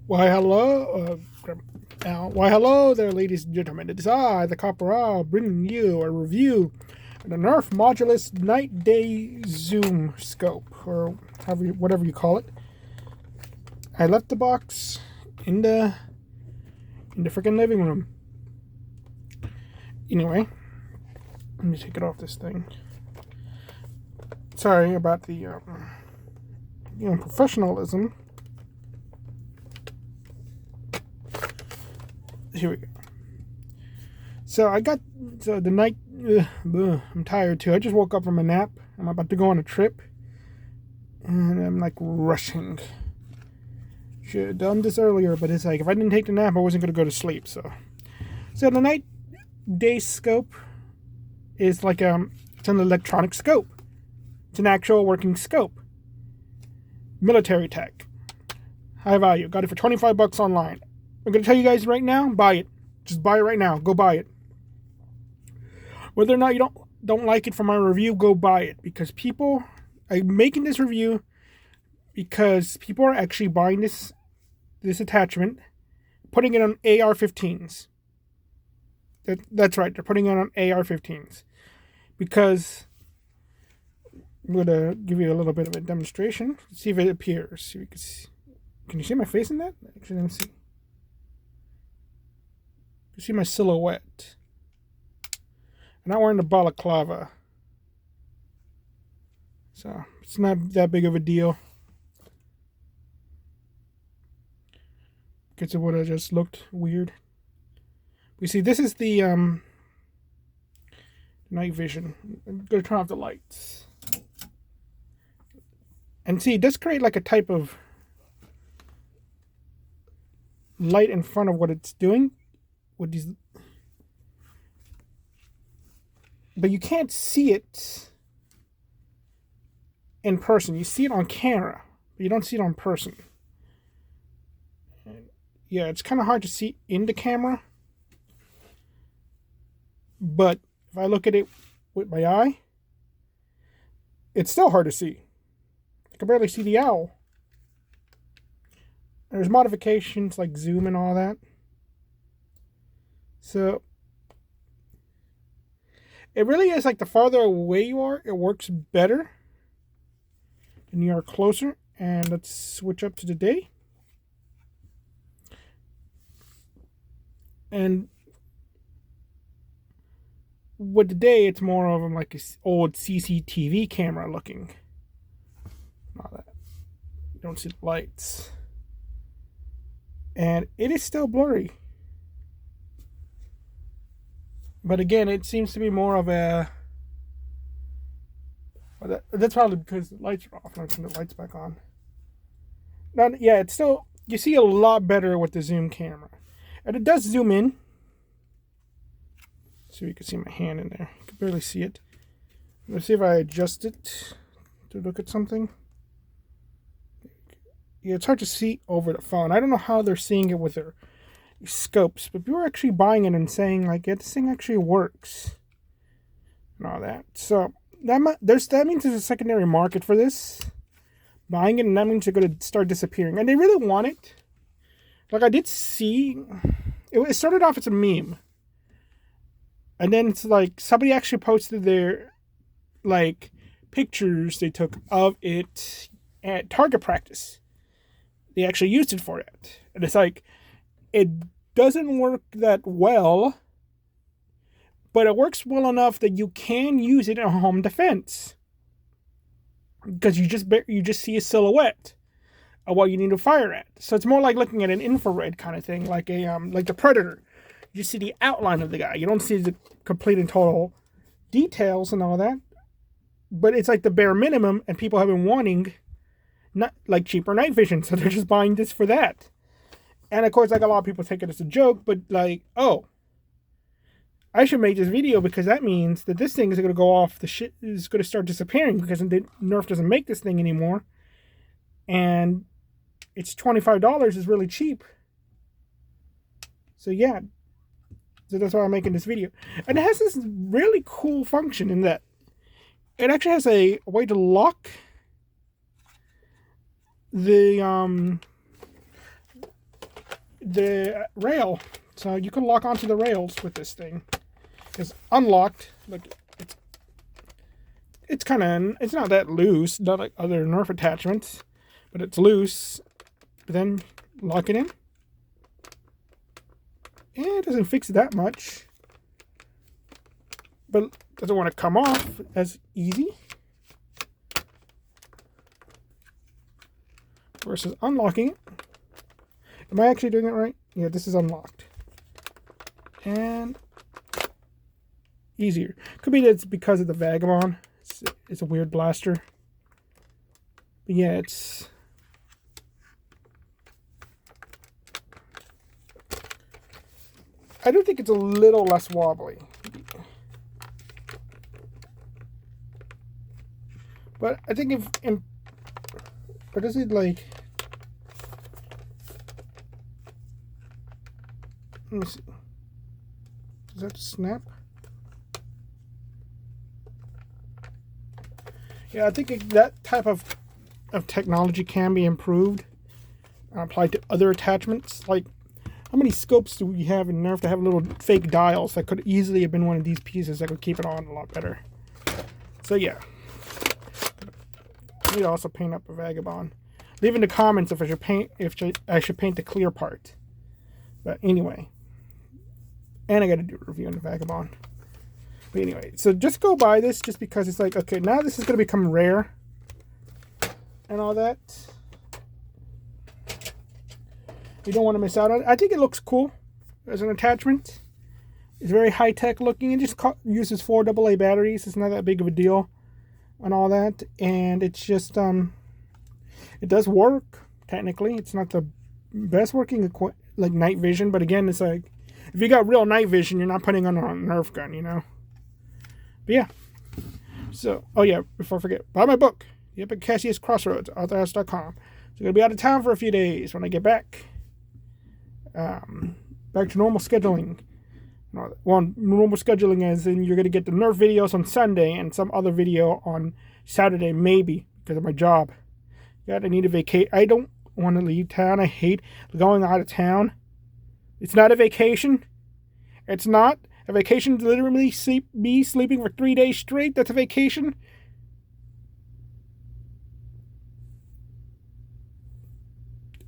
Why, hello there, ladies and gentlemen. It is I, the Corporal, bringing you a review of the Nerf Modulus Night-Day Zoom Scope, or whatever you call it. I left the box in the freaking living room. Anyway, let me take it off this thing. Sorry about the professionalism. Here we go. So the night. I'm tired too. I just woke up from a nap. I'm about to go on a trip, and I'm like rushing. Should have done this earlier, but it's like if I didn't take the nap, I wasn't gonna go to sleep. So the night day scope is like it's an electronic scope. It's an actual working scope. Military tech. High value. Got it for $25 online. I'm going to tell you guys right now, buy it. Just buy it right now. Go buy it. Whether or not you don't like it from my review, go buy it. Because I'm making this review because people are actually buying this attachment, putting it on AR-15s. That's right. They're putting it on AR-15s. Because I'm going to give you a little bit of a demonstration. See if it appears. Can you see my face in that? Actually, let me see. You see my silhouette. I'm not wearing the balaclava. So, it's not that big of a deal. Because it would have just looked weird. You see, this is the night vision. I'm going to turn off the lights. And see, it does create like a type of light in front of what it's doing. With these, but you can't see it in person. You see it on camera, but you don't see it on person. And yeah, it's kind of hard to see in the camera. But if I look at it with my eye, it's still hard to see. I can barely see the owl. There's modifications like zoom and all that. So, it really is like the farther away you are, it works better than you are closer. And let's switch up to the day. And with the day, it's more of like an old CCTV camera looking. All that. You don't see the lights. And it is still blurry. But again, it seems to be more of a... That's probably because the lights are off. I'll turn the lights back on. Now, yeah, it's still... You see a lot better with the zoom camera. And it does zoom in. So you can see my hand in there. You can barely see it. Let's see if I adjust it to look at something. Yeah, it's hard to see over the phone. I don't know how they're seeing it with their scopes, but people are actually buying it and saying like, yeah, this thing actually works and all that. So that means there's a secondary market for this, buying it, and that means they're going to start disappearing, and they really want it. Like I did see it started off as a meme, and then it's like somebody actually posted their like pictures they took of it at target practice. They actually used it for it, and it's like it doesn't work that well, but it works well enough that you can use it in home defense because you just see a silhouette of what you need to fire at. So it's more like looking at an infrared kind of thing, like like the Predator. You see the outline of the guy. You don't see the complete and total details and all that, but it's like the bare minimum, and people have been wanting not like cheaper night vision, so they're just buying this for that. And of course, like a lot of people take it as a joke, but like, oh, I should make this video because that means that this thing is going to go off. The shit is going to start disappearing because Nerf doesn't make this thing anymore. And it's $25 is really cheap. So yeah, so that's why I'm making this video. And it has this really cool function in that it actually has a way to lock the the rail, so you can lock onto the rails with this thing. It's unlocked. Look, it's kind of, it's not that loose, not like other Nerf attachments, but it's loose. But then lock it in. Yeah, it doesn't fix it that much, but it doesn't want to come off as easy. Versus unlocking it. Am I actually doing it right? Yeah, this is unlocked. And easier. Could be that it's because of the Vagabond. It's a weird blaster. But yeah, it's... I do think it's a little less wobbly. But I think if... Or does it like... Let me see. Does that snap? Yeah, I think that type of technology can be improved and applied to other attachments. Like, how many scopes do we have in Nerf that have little fake dials that could easily have been one of these pieces that could keep it on a lot better? So yeah. I need to also paint up a Vagabond. Leave in the comments if I should paint the clear part. But anyway. And I got to do a review on the Vagabond. But anyway, so just go buy this just because it's like, okay, now this is going to become rare. And all that. You don't want to miss out on it. I think it looks cool as an attachment. It's very high-tech looking. It just uses 4 AA batteries. It's not that big of a deal. And all that. And it's just, it does work, technically. It's not the best working, like, night vision. But again, it's like, if you got real night vision, you're not putting on a Nerf gun, you know? But yeah. So, oh yeah, before I forget, buy my book, The Epic Cassius Crossroads, authorhouse.com. So I'm going to be out of town for a few days. When I get back, back to normal scheduling. Well, normal scheduling as in you're going to get the Nerf videos on Sunday and some other video on Saturday, maybe, because of my job. I need a vacation. I don't want to leave town. I hate going out of town. It's not a vacation. It's not. A vacation is literally me sleeping for 3 days straight. That's a vacation.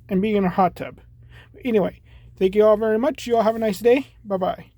And being in a hot tub. Anyway, thank you all very much. You all have a nice day. Bye-bye.